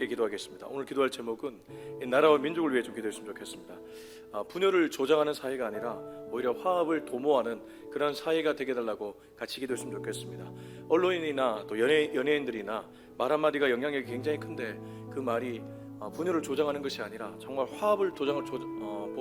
함께 기도하겠습니다. 오늘 기도할 제목은 이 나라와 민족을 위해 좀 기도했으면 좋겠습니다. 분열을 조장하는 사회가 아니라 오히려 화합을 도모하는 그런 사회가 되게 해달라고 같이 기도했으면 좋겠습니다. 언론인이나 또 연예인들이나 말 한마디가 영향력이 굉장히 큰데 그 말이 분열을 조장하는 것이 아니라 정말 화합을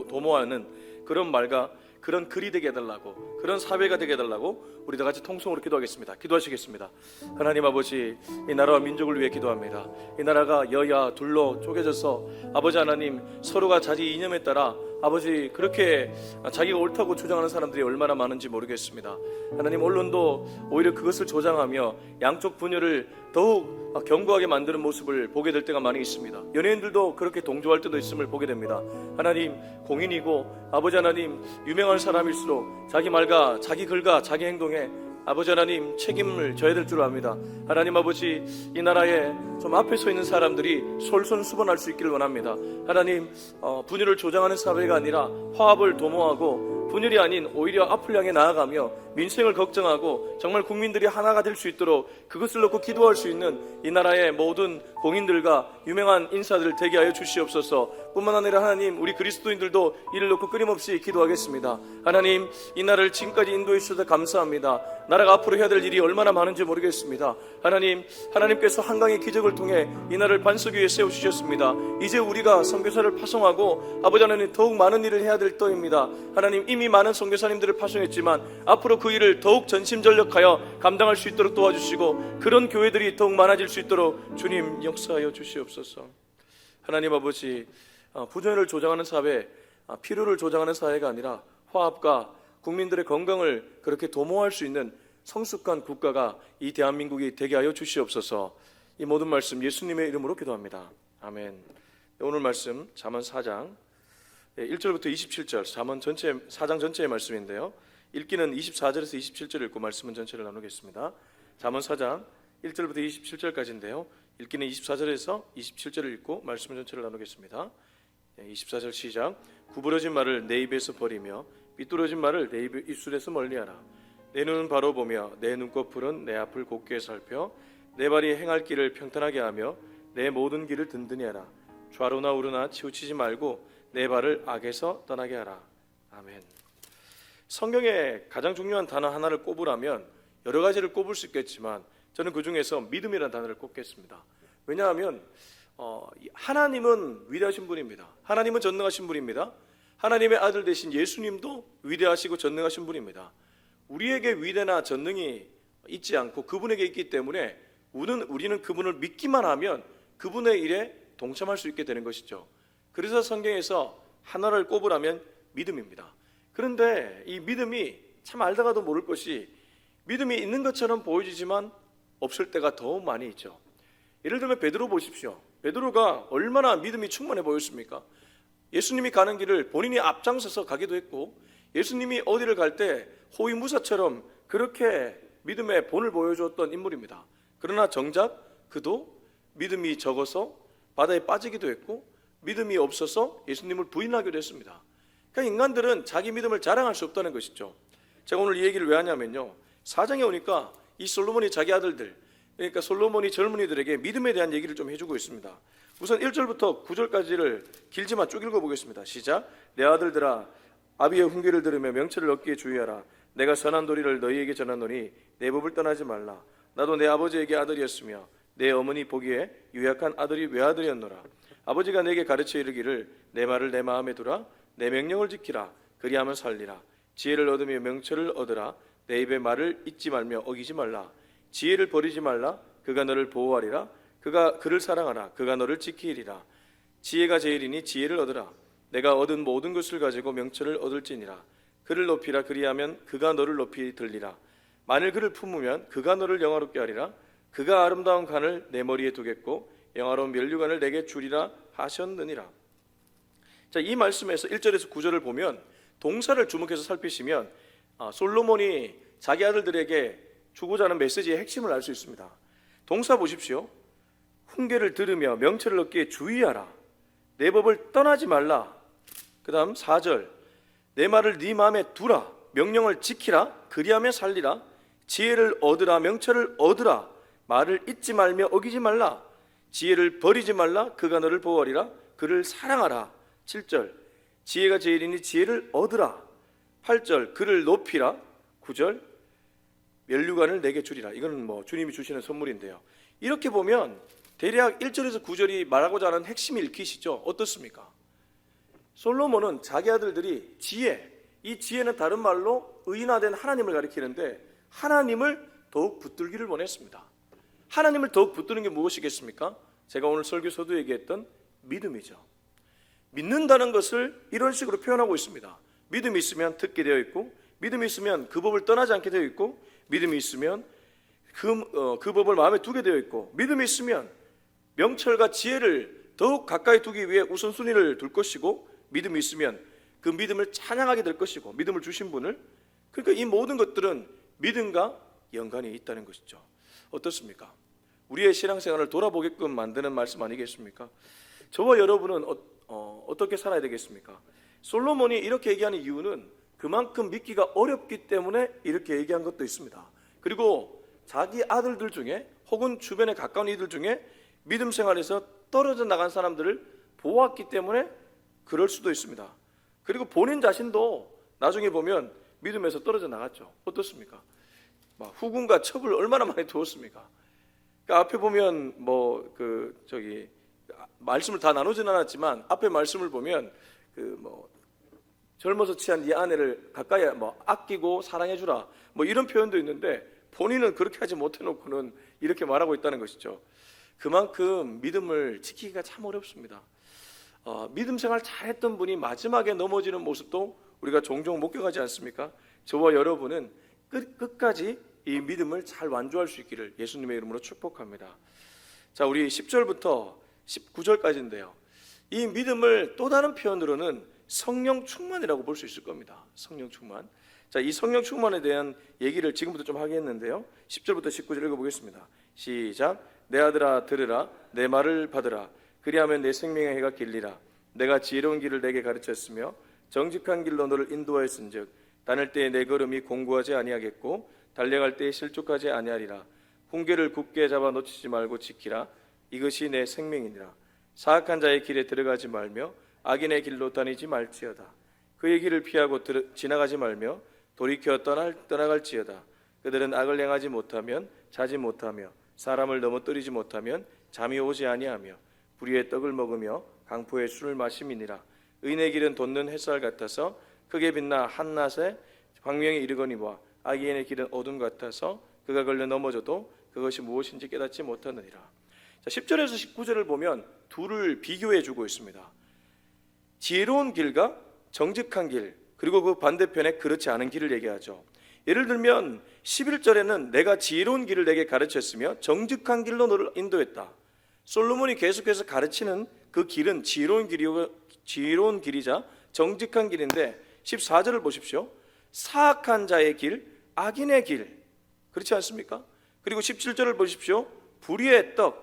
도모하는 그런 말과 그런 글이 되게 해달라고, 그런 사회가 되게 해달라고 우리 다 같이 통성으로 기도하겠습니다. 기도하시겠습니다. 하나님 아버지, 이 나라와 민족을 위해 기도합니다. 이 나라가 여야 둘로 쪼개져서 아버지 하나님 서로가 자기 이념에 따라 아버지 그렇게 자기가 옳다고 주장하는 사람들이 얼마나 많은지 모르겠습니다. 하나님, 언론도 오히려 그것을 조장하며 양쪽 분열을 더욱 견고하게 만드는 모습을 보게 될 때가 많이 있습니다. 연예인들도 그렇게 동조할 때도 있음을 보게 됩니다. 하나님, 공인이고 아버지 하나님 유명한 사람일수록 자기 말과 자기 글과 자기 행동에 아버지 하나님 책임을 져야 될 줄 압니다. 하나님 아버지, 이 나라에 좀 앞에 서 있는 사람들이 솔선수범할 수 있기를 원합니다. 하나님, 분열을 조장하는 사회가 아니라 화합을 도모하고 분열이 아닌 오히려 앞을 향해 나아가며 민생을 걱정하고 정말 국민들이 하나가 될 수 있도록 그것을 놓고 기도할 수 있는 이 나라의 모든 공인들과 유명한 인사들을 되게 하여 주시옵소서. 뿐만 아니라 하나님, 우리 그리스도인들도 이를 놓고 끊임없이 기도하겠습니다. 하나님, 이 나라를 지금까지 인도해 주셔서 감사합니다. 나라가 앞으로 해야 될 일이 얼마나 많은지 모르겠습니다. 하나님께서 한강의 기적을 통해 이 나라를 반석 위에 세우셨습니다. 이제 우리가 선교사를 파송하고 아버지 하나님 더욱 많은 일을 해야 될 때입니다. 하나님, 이미 많은 선교사님들을 파송했지만 앞으로 그 일을 더욱 전심전력하여 감당할 수 있도록 도와주시고 그런 교회들이 더욱 많아질 수 있도록 주님 역사하여 주시옵소서. 하나님 아버지, 분열을 조장하는 사회, 필요를 조장하는 사회가 아니라 화합과 국민들의 건강을 그렇게 도모할 수 있는 성숙한 국가가 이 대한민국이 되게 하여 주시옵소서. 이 모든 말씀 예수님의 이름으로 기도합니다. 아멘. 오늘 말씀 잠언 4장 1절부터 27절, 잠언 전체 4장 전체의 말씀인데요, 읽기는 24절에서 27절 읽고 말씀은 전체를 나누겠습니다. 잠언 4장 1절부터 27절까지인데요, 읽기는 24절에서 27절을 읽고 말씀은 전체를 나누겠습니다. 24절 시작. 구부러진 말을 내 입에서 버리며 삐뚤어진 말을 내 입술에서 멀리하라. 내 눈은 바로 보며 내 눈꺼풀은 내 앞을 곱게 살펴 내 발이 행할 길을 평탄하게 하며 내 모든 길을 든든히 하라. 좌로나 우로나 치우치지 말고 내 발을 악에서 떠나게 하라. 아멘. 성경에 가장 중요한 단어 하나를 꼽으라면 여러 가지를 꼽을 수 있겠지만 저는 그 중에서 믿음이라는 단어를 꼽겠습니다. 왜냐하면 하나님은 위대하신 분입니다. 하나님은 전능하신 분입니다. 하나님의 아들 되신 예수님도 위대하시고 전능하신 분입니다. 우리에게 위대나 전능이 있지 않고 그분에게 있기 때문에 우리는 그분을 믿기만 하면 그분의 일에 동참할 수 있게 되는 것이죠. 그래서 성경에서 하나를 꼽으라면 믿음입니다. 그런데 이 믿음이 참 알다가도 모를 것이 믿음이 있는 것처럼 보여지지만 없을 때가 더 많이 있죠. 예를 들면 베드로 보십시오. 베드로가 얼마나 믿음이 충만해 보였습니까? 예수님이 가는 길을 본인이 앞장서서 가기도 했고 예수님이 어디를 갈 때 호위무사처럼 그렇게 믿음의 본을 보여주었던 인물입니다. 그러나 정작 그도 믿음이 적어서 바다에 빠지기도 했고 믿음이 없어서 예수님을 부인하기도 했습니다. 그러니까 인간들은 자기 믿음을 자랑할 수 없다는 것이죠. 제가 오늘 이 얘기를 왜 하냐면요, 4장에 오니까 이 솔로몬이 자기 아들들, 그러니까 솔로몬이 젊은이들에게 믿음에 대한 얘기를 좀 해주고 있습니다. 우선 1절부터 9절까지를 길지만 쭉 읽어보겠습니다. 시작. 내 아들들아, 아비의 훈계를 들으며 명철을 얻기에 주의하라. 내가 선한 도리를 너희에게 전하노니 내 법을 떠나지 말라. 나도 내 아버지에게 아들이었으며 내 어머니 보기에 유약한 아들이 외아들이었노라. 아버지가 내게 가르쳐 이르기를 내 말을 내 마음에 두라. 내 명령을 지키라. 그리하면 살리라. 지혜를 얻으며 명철을 얻으라. 내 입의 말을 잊지 말며 어기지 말라. 지혜를 버리지 말라. 그가 너를 보호하리라. 그를 사랑하라. 그가 너를 지키리라. 지혜가 제일이니 지혜를 얻으라. 내가 얻은 모든 것을 가지고 명철을 얻을지니라. 그를 높이라. 그리하면 그가 너를 높이 들리라. 만일 그를 품으면 그가 너를 영화롭게 하리라. 그가 아름다운 간을 내 머리에 두겠고 영화로운 면류관을 내게 주리라 하셨느니라. 자, 이 말씀에서 1절에서 9절을 보면 동사를 주목해서 살피시면 솔로몬이 자기 아들들에게 주고자 하는 메시지의 핵심을 알 수 있습니다. 동사 보십시오. 훈계를 들으며 명철을 얻기에 주의하라. 내 법을 떠나지 말라. 그 다음 4절. 내 말을 네 마음에 두라. 명령을 지키라. 그리하면 살리라. 지혜를 얻으라. 명철을 얻으라. 말을 잊지 말며 어기지 말라. 지혜를 버리지 말라. 그가 너를 보호하리라. 그를 사랑하라. 7절 지혜가 제일이니 지혜를 얻으라. 8절 그를 높이라. 9절 면류관을 내게 주리라. 이거는 뭐 주님이 주시는 선물인데요. 이렇게 보면 대략 1절에서 9절이 말하고자 하는 핵심이 읽히시죠? 어떻습니까? 솔로몬은 자기 아들들이 지혜, 이 지혜는 다른 말로 의인화된 하나님을 가리키는데 하나님을 더욱 붙들기를 원했습니다. 하나님을 더욱 붙드는 게 무엇이겠습니까? 제가 오늘 설교서도 얘기했던 믿음이죠. 믿는다는 것을 이런 식으로 표현하고 있습니다. 믿음이 있으면 듣게 되어 있고, 믿음이 있으면 그 법을 떠나지 않게 되어 있고, 믿음이 있으면 그 법을 마음에 두게 되어 있고, 믿음이 있으면 명철과 지혜를 더욱 가까이 두기 위해 우선순위를 둘 것이고, 믿음이 있으면 그 믿음을 찬양하게 될 것이고, 믿음을 주신 분을, 그러니까 이 모든 것들은 믿음과 연관이 있다는 것이죠. 어떻습니까? 우리의 신앙생활을 돌아보게끔 만드는 말씀 아니겠습니까? 저와 여러분은 어떻게 살아야 되겠습니까? 솔로몬이 이렇게 얘기하는 이유는 그만큼 믿기가 어렵기 때문에 이렇게 얘기한 것도 있습니다. 그리고 자기 아들들 중에 혹은 주변에 가까운 이들 중에 믿음 생활에서 떨어져 나간 사람들을 보았기 때문에 그럴 수도 있습니다. 그리고 본인 자신도 나중에 보면 믿음에서 떨어져 나갔죠. 어떻습니까? 막 후군과 첩을 얼마나 많이 두었습니까? 그러니까 앞에 보면 말씀을 다 나누진 않았지만 앞에 말씀을 보면 젊어서 취한 이 아내를 가까이 아끼고 사랑해주라 이런 표현도 있는데 본인은 그렇게 하지 못해놓고는 이렇게 말하고 있다는 것이죠. 그만큼 믿음을 지키기가 참 어렵습니다. 믿음 생활 잘했던 분이 마지막에 넘어지는 모습도 우리가 종종 목격하지 않습니까? 저와 여러분은 끝까지 이 믿음을 잘 완주할 수 있기를 예수님의 이름으로 축복합니다. 자, 우리 10절부터 19절까지인데요. 이 믿음을 또 다른 표현으로는 성령 충만이라고 볼 수 있을 겁니다. 성령 충만. 자, 이 성령 충만에 대한 얘기를 지금부터 좀 하겠는데요. 10절부터 19절 읽어보겠습니다. 시작. 내 아들아 들으라. 내 말을 받으라. 그리하면 내 생명의 해가 길리라. 내가 지혜로운 길을 내게 가르쳤으며 정직한 길로 너를 인도하였은즉 다닐 때에 내 걸음이 공고하지 아니하겠고 달려갈 때에 실족하지 아니하리라. 훈계를 굳게 잡아 놓치지 말고 지키라. 이것이 내 생명이니라. 사악한 자의 길에 들어가지 말며 악인의 길로 다니지 말지어다. 그의 길을 피하고 지나가지 말며 돌이켜 떠나갈지어다. 그들은 악을 행하지 못하면 자지 못하며 사람을 넘어뜨리지 못하면 잠이 오지 아니하며 불의의 떡을 먹으며 강포의 술을 마심이니라. 의인의 길은 돋는 햇살 같아서 크게 빛나 한낮에 광명에 이르거니와 악인의 길은 어둠 같아서 그가 걸려 넘어져도 그것이 무엇인지 깨닫지 못하느니라. 자, 10절에서 19절을 보면 둘을 비교해 주고 있습니다. 지혜로운 길과 정직한 길, 그리고 그 반대편에 그렇지 않은 길을 얘기하죠. 예를 들면 11절에는 내가 지혜로운 길을 내게 가르쳤으며 정직한 길로 너를 인도했다. 솔로몬이 계속해서 가르치는 그 길은 지혜로운 길이자 정직한 길인데 14절을 보십시오. 사악한 자의 길, 악인의 길, 그렇지 않습니까? 그리고 17절을 보십시오. 불의의 떡.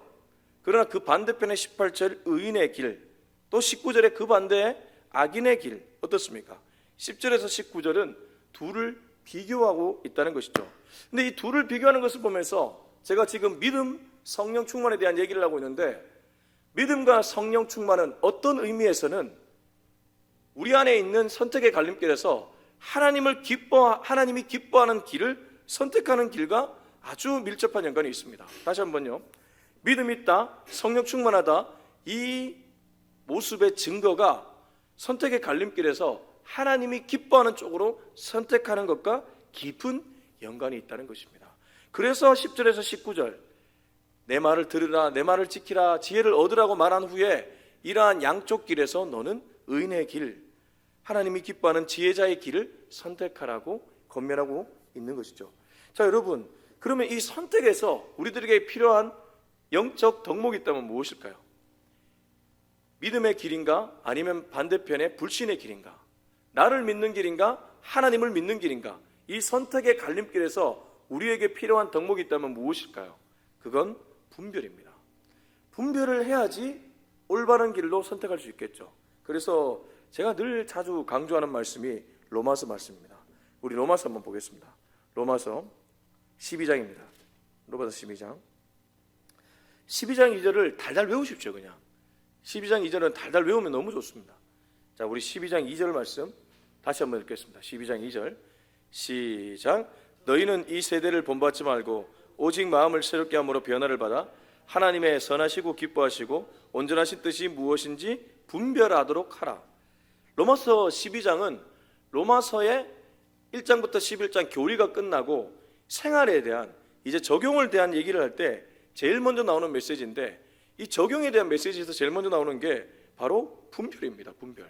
그러나 그 반대편에 18절 의인의 길, 또 19절에 그 반대에 악인의 길. 어떻습니까? 10절에서 19절은 둘을 비교하고 있다는 것이죠. 근데 이 둘을 비교하는 것을 보면서 제가 지금 믿음, 성령 충만에 대한 얘기를 하고 있는데, 믿음과 성령 충만은 어떤 의미에서는 우리 안에 있는 선택의 갈림길에서 하나님이 기뻐하는 길을 선택하는 길과 아주 밀접한 연관이 있습니다. 다시 한번요. 믿음 있다, 성령 충만하다, 이 모습의 증거가 선택의 갈림길에서 하나님이 기뻐하는 쪽으로 선택하는 것과 깊은 연관이 있다는 것입니다. 그래서 10절에서 19절 내 말을 들으라, 내 말을 지키라, 지혜를 얻으라고 말한 후에 이러한 양쪽 길에서 너는 의인의 길, 하나님이 기뻐하는 지혜자의 길을 선택하라고 권면하고 있는 것이죠. 자, 여러분, 그러면 이 선택에서 우리들에게 필요한 영적 덕목이 있다면 무엇일까요? 믿음의 길인가? 아니면 반대편의 불신의 길인가? 나를 믿는 길인가? 하나님을 믿는 길인가? 이 선택의 갈림길에서 우리에게 필요한 덕목이 있다면 무엇일까요? 그건 분별입니다. 분별을 해야지 올바른 길로 선택할 수 있겠죠. 그래서 제가 늘 자주 강조하는 말씀이 로마서 말씀입니다. 우리 로마서 한번 보겠습니다. 로마서 12장입니다. 로마서 12장 12장 2절을 달달 외우십시오. 그냥 12장 2절은 달달 외우면 너무 좋습니다. 자, 우리 12장 2절 말씀 다시 한번 읽겠습니다. 12장 2절 시작. 너희는 이 세대를 본받지 말고 오직 마음을 새롭게 함으로 변화를 받아 하나님의 선하시고 기뻐하시고 온전하신 뜻이 무엇인지 분별하도록 하라. 로마서 12장은 로마서의 1장부터 11장 교리가 끝나고 생활에 대한 이제 적용을 대한 얘기를 할 때 제일 먼저 나오는 메시지인데, 이 적용에 대한 메시지에서 제일 먼저 나오는 게 바로 분별입니다. 분별.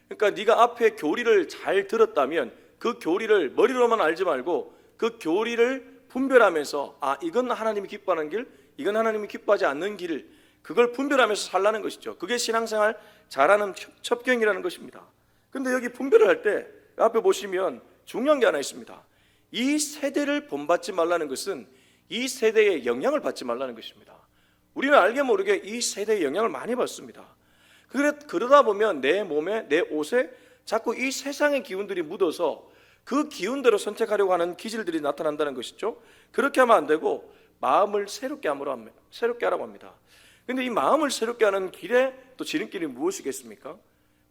그러니까 네가 앞에 교리를 잘 들었다면 그 교리를 머리로만 알지 말고 그 교리를 분별하면서 이건 하나님이 기뻐하는 길, 이건 하나님이 기뻐하지 않는 길, 그걸 분별하면서 살라는 것이죠. 그게 신앙생활 잘하는 첩경이라는 것입니다. 근데 여기 분별을 할 때 앞에 보시면 중요한 게 하나 있습니다. 이 세대를 본받지 말라는 것은 이 세대의 영향을 받지 말라는 것입니다. 우리는 알게 모르게 이 세대의 영향을 많이 받습니다. 그러다 보면 내 몸에, 내 옷에 자꾸 이 세상의 기운들이 묻어서 그 기운대로 선택하려고 하는 기질들이 나타난다는 것이죠. 그렇게 하면 안 되고 마음을 새롭게 하라고 합니다. 근데 이 마음을 새롭게 하는 길에 또 지름길이 무엇이겠습니까?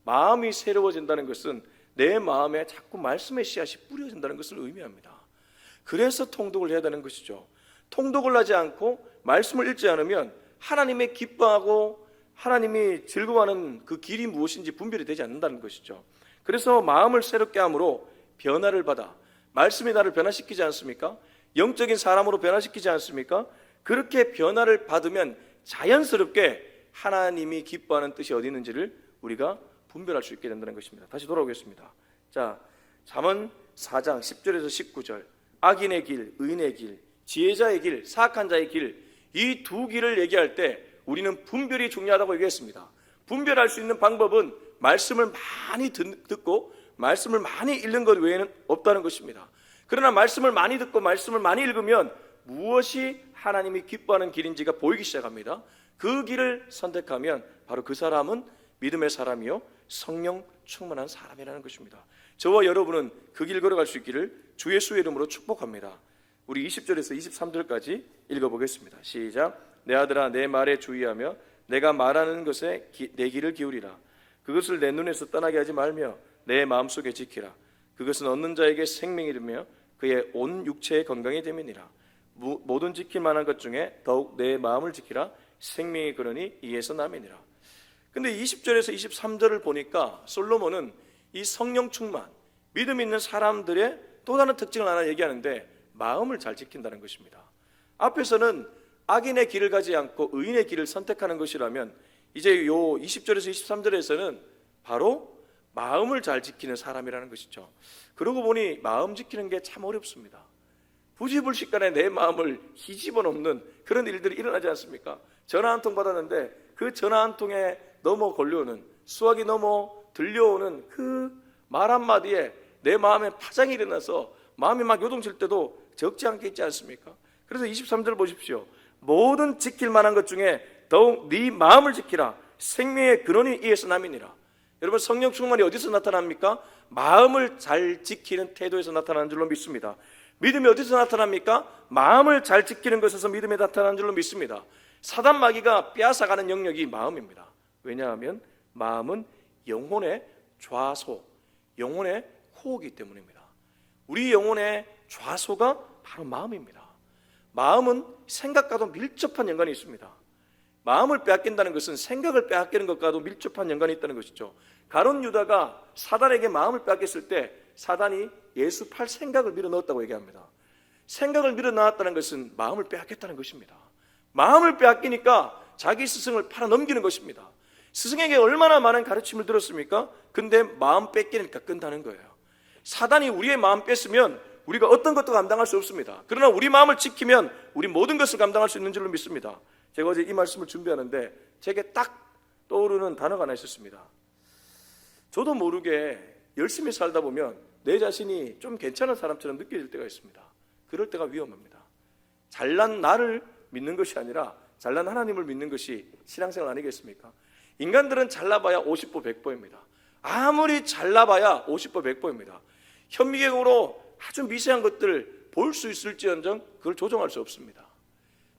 마음이 새로워진다는 것은 내 마음에 자꾸 말씀의 씨앗이 뿌려진다는 것을 의미합니다. 그래서 통독을 해야 되는 것이죠. 통독을 하지 않고 말씀을 읽지 않으면 하나님의 기뻐하고 하나님이 즐거워하는 그 길이 무엇인지 분별이 되지 않는다는 것이죠. 그래서 마음을 새롭게 함으로 변화를 받아, 말씀이 나를 변화시키지 않습니까? 영적인 사람으로 변화시키지 않습니까? 그렇게 변화를 받으면 자연스럽게 하나님이 기뻐하는 뜻이 어디 있는지를 우리가 분별할 수 있게 된다는 것입니다. 다시 돌아오겠습니다. 자, 잠언 4장 10절에서 19절, 악인의 길, 의인의 길, 지혜자의 길, 사악한 자의 길, 이 두 길을 얘기할 때 우리는 분별이 중요하다고 얘기했습니다. 분별할 수 있는 방법은 말씀을 많이 듣고 말씀을 많이 읽는 것 외에는 없다는 것입니다. 그러나 말씀을 많이 듣고 말씀을 많이 읽으면 무엇이 하나님이 기뻐하는 길인지가 보이기 시작합니다. 그 길을 선택하면 바로 그 사람은 믿음의 사람이요 성령 충만한 사람이라는 것입니다. 저와 여러분은 그 길 걸어갈 수 있기를 주 예수의 이름으로 축복합니다. 우리 20절에서 23절까지 읽어보겠습니다. 시작. 내 아들아, 내 말에 주의하며 내가 말하는 것에 내 귀를 기울이라. 그것을 내 눈에서 떠나게 하지 말며 내 마음속에 지키라. 그것은 얻는 자에게 생명이 되며 그의 온 육체의 건강이 됨이니라. 모든 지킬 만한 것 중에 더욱 내 마음을 지키라. 생명이 그러니 이에서 남이니라. 근데 20절에서 23절을 보니까 솔로몬은 이 성령 충만, 믿음 있는 사람들의 또 다른 특징을 하나 얘기하는데 마음을 잘 지킨다는 것입니다. 앞에서는 악인의 길을 가지 않고 의인의 길을 선택하는 것이라면 이제 요 20절에서 23절에서는 바로 마음을 잘 지키는 사람이라는 것이죠. 그러고 보니 마음 지키는 게 참 어렵습니다. 부지불식간에 내 마음을 뒤집어 놓는 그런 일들이 일어나지 않습니까? 전화 한 통 받았는데 그 전화 한 통에 넘어 걸려오는, 수화기 넘어 들려오는 그 말 한마디에 내 마음에 파장이 일어나서 마음이 막 요동칠 때도 적지 않게 있지 않습니까? 그래서 23절 보십시오. 모든 지킬 만한 것 중에 더욱 네 마음을 지키라. 생명의 근원이 이에서 남이니라. 여러분, 성령 충만이 어디서 나타납니까? 마음을 잘 지키는 태도에서 나타나는 줄로 믿습니다. 믿음이 어디서 나타납니까? 마음을 잘 지키는 것에서 믿음이 나타나는 줄로 믿습니다. 사단 마귀가 빼앗아가는 영역이 마음입니다. 왜냐하면 마음은 영혼의 좌소, 영혼의 코어이기 때문입니다. 우리 영혼의 좌소가 바로 마음입니다. 마음은 생각과도 밀접한 연관이 있습니다. 마음을 빼앗긴다는 것은 생각을 빼앗기는 것과도 밀접한 연관이 있다는 것이죠. 가룟 유다가 사단에게 마음을 빼앗겼을 때 사단이 예수 팔 생각을 밀어넣었다고 얘기합니다. 생각을 밀어넣었다는 것은 마음을 빼앗겼다는 것입니다. 마음을 빼앗기니까 자기 스승을 팔아넘기는 것입니다. 스승에게 얼마나 많은 가르침을 들었습니까? 근데 마음 뺏기니까 끈다는 거예요. 사단이 우리의 마음 뺐으면 우리가 어떤 것도 감당할 수 없습니다. 그러나 우리 마음을 지키면 우리 모든 것을 감당할 수 있는 줄로 믿습니다. 제가 어제 이 말씀을 준비하는데 제게 딱 떠오르는 단어가 하나 있었습니다. 저도 모르게 열심히 살다 보면 내 자신이 좀 괜찮은 사람처럼 느껴질 때가 있습니다. 그럴 때가 위험합니다. 잘난 나를 믿는 것이 아니라 잘난 하나님을 믿는 것이 신앙생활 아니겠습니까? 인간들은 잘나봐야 50보 100보입니다. 아무리 잘나봐야 50보 100보입니다. 현미경으로 아주 미세한 것들을 볼 수 있을지언정 그걸 조정할 수 없습니다.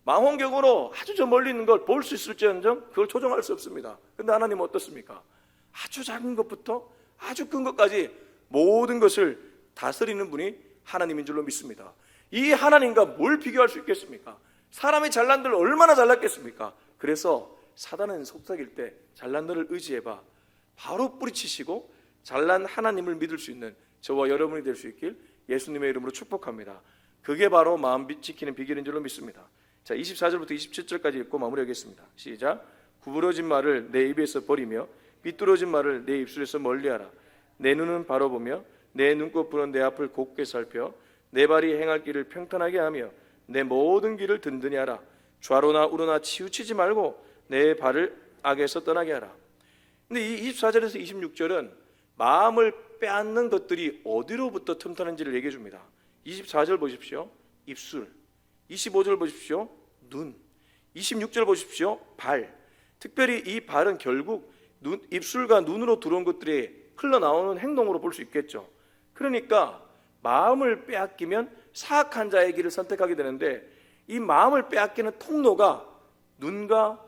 망원경으로 아주 저 멀리 있는 걸 볼 수 있을지언정 그걸 조정할 수 없습니다. 근데 하나님은 어떻습니까? 아주 작은 것부터 아주 큰 것까지 모든 것을 다스리는 분이 하나님인 줄로 믿습니다. 이 하나님과 뭘 비교할 수 있겠습니까? 사람이 잘난들 얼마나 잘났겠습니까? 그래서 사단은 속삭일 때 잘난 너를 의지해봐, 바로 뿌리치시고 잘난 하나님을 믿을 수 있는 저와 여러분이 될 수 있길 예수님의 이름으로 축복합니다. 그게 바로 마음 지키는 비결인 줄로 믿습니다. 자, 24절부터 27절까지 읽고 마무리하겠습니다. 시작. 구부러진 말을 내 입에서 버리며 삐뚤어진 말을 내 입술에서 멀리하라. 내 눈은 바로 보며 내 눈꺼풀은 내 앞을 곱게 살펴 내 발이 행할 길을 평탄하게 하며 내 모든 길을 든든히 하라. 좌로나 우로나 치우치지 말고 내 발을 악에서 떠나게 하라. 근데 이 24절에서 26절은 마음을 빼앗는 것들이 어디로부터 틈타는지를 얘기해 줍니다. 24절 보십시오. 입술. 25절 보십시오. 눈. 26절 보십시오. 발. 특별히 이 발은 결국 입술과 눈으로 들어온 것들이 흘러나오는 행동으로 볼 수 있겠죠. 그러니까 마음을 빼앗기면 사악한 자의 길을 선택하게 되는데, 이 마음을 빼앗기는 통로가 눈과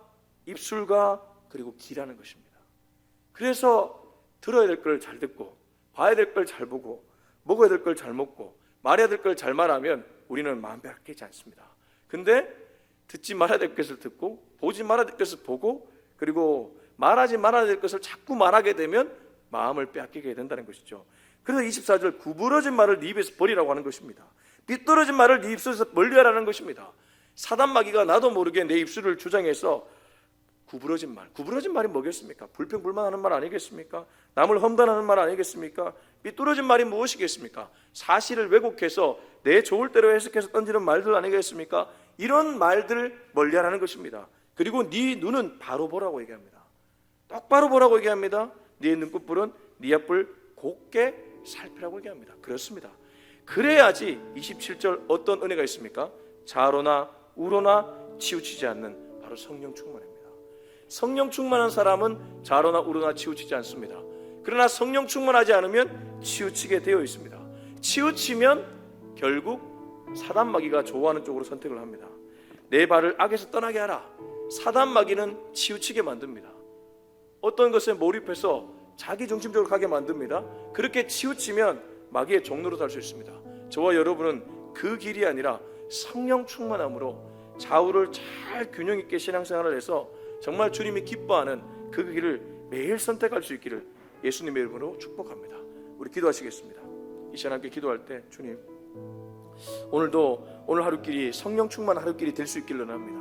입술과 그리고 귀라는 것입니다. 그래서 들어야 될 걸 잘 듣고, 봐야 될 걸 잘 보고, 먹어야 될 걸 잘 먹고, 말해야 될 걸 잘 말하면 우리는 마음 빼앗기지 않습니다. 근데 듣지 말아야 될 것을 듣고, 보지 말아야 될 것을 보고, 그리고 말하지 말아야 될 것을 자꾸 말하게 되면 마음을 빼앗기게 된다는 것이죠. 그래서 24절 구부러진 말을 네 입에서 버리라고 하는 것입니다. 삐뚤어진 말을 네 입술에서 멀리하라는 것입니다. 사단 마귀가 나도 모르게 내 입술을 주장해서 구부러진 말이 뭐겠습니까? 불평불만하는 말 아니겠습니까? 남을 험담하는 말 아니겠습니까? 삐뚤어진 말이 무엇이겠습니까? 사실을 왜곡해서 내 좋을 대로 해석해서 던지는 말들 아니겠습니까? 이런 말들 멀리하라는 것입니다. 그리고 네 눈은 바로 보라고 얘기합니다. 똑바로 보라고 얘기합니다. 네 눈꺼풀은 네 앞을 곱게 살피라고 얘기합니다. 그렇습니다. 그래야지 27절 어떤 은혜가 있습니까? 좌로나 우로나 치우치지 않는 바로 성령 충만입니다. 성령 충만한 사람은 좌로나 우로나 치우치지 않습니다. 그러나 성령 충만하지 않으면 치우치게 되어 있습니다. 치우치면 결국 사단 마귀가 좋아하는 쪽으로 선택을 합니다. 내 발을 악에서 떠나게 하라. 사단 마귀는 치우치게 만듭니다. 어떤 것에 몰입해서 자기 중심적으로 가게 만듭니다. 그렇게 치우치면 마귀의 종로로 살 수 있습니다. 저와 여러분은 그 길이 아니라 성령 충만함으로 좌우를 잘 균형 있게 신앙생활을 해서 정말 주님이 기뻐하는 그 길을 매일 선택할 수 있기를 예수님의 이름으로 축복합니다. 우리 기도하시겠습니다. 이 시간 함께 기도할 때 주님, 오늘 하루길이 성령 충만한 하루길이 될 수 있기를 원합니다.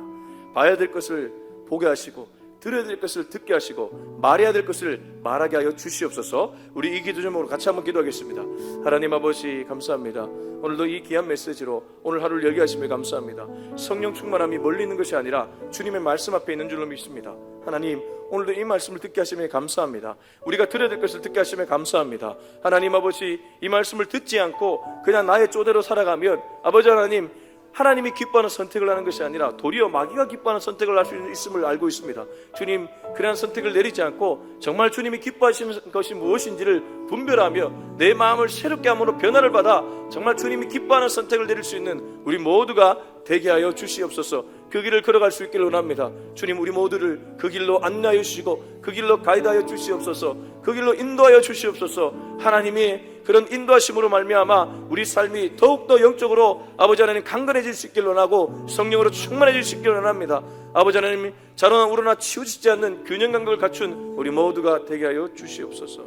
봐야 될 것을 보게 하시고, 들어야 될 것을 듣게 하시고, 말해야 될 것을 말하게 하여 주시옵소서. 우리 이 기도 제목으로 같이 한번 기도하겠습니다. 하나님 아버지 감사합니다. 오늘도 이 귀한 메시지로 오늘 하루를 열게 하심에 감사합니다. 성령 충만함이 멀리 있는 것이 아니라 주님의 말씀 앞에 있는 줄로 믿습니다. 하나님, 오늘도 이 말씀을 듣게 하심에 감사합니다. 우리가 들어야 될 것을 듣게 하심에 감사합니다. 하나님 아버지, 이 말씀을 듣지 않고 그냥 나의 쪼대로 살아가면 아버지 하나님, 하나님이 기뻐하는 선택을 하는 것이 아니라 도리어 마귀가 기뻐하는 선택을 할 수 있음을 알고 있습니다. 주님, 그러한 선택을 내리지 않고 정말 주님이 기뻐하시는 것이 무엇인지를 분별하며 내 마음을 새롭게 함으로 변화를 받아 정말 주님이 기뻐하는 선택을 내릴 수 있는 우리 모두가 되게 하여 주시옵소서. 그 길을 걸어갈 수 있기를 원합니다. 주님, 우리 모두를 그 길로 안내하여 주시고 그 길로 가이드하여 주시옵소서. 그 길로 인도하여 주시옵소서. 하나님이 그런 인도하심으로 말미암아 우리 삶이 더욱더 영적으로 아버지 하나님 강건해질 수 있기를 원하고 성령으로 충만해질 수 있기를 원합니다. 아버지 하나님, 좌로나 우로나 치우치지 않는 균형 감각을 갖춘 우리 모두가 되게 하여 주시옵소서.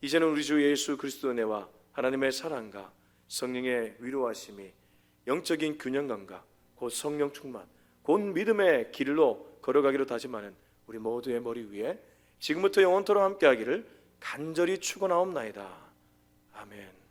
이제는 우리 주 예수 그리스도의 은혜와 하나님의 사랑과 성령의 위로하심이 영적인 균형 감각, 곧 성령 충만, 곧 믿음의 길로 걸어가기로 다짐하는 우리 모두의 머리 위에 지금부터 영원토록 함께하기를 간절히 축원하옵나이다. 아멘.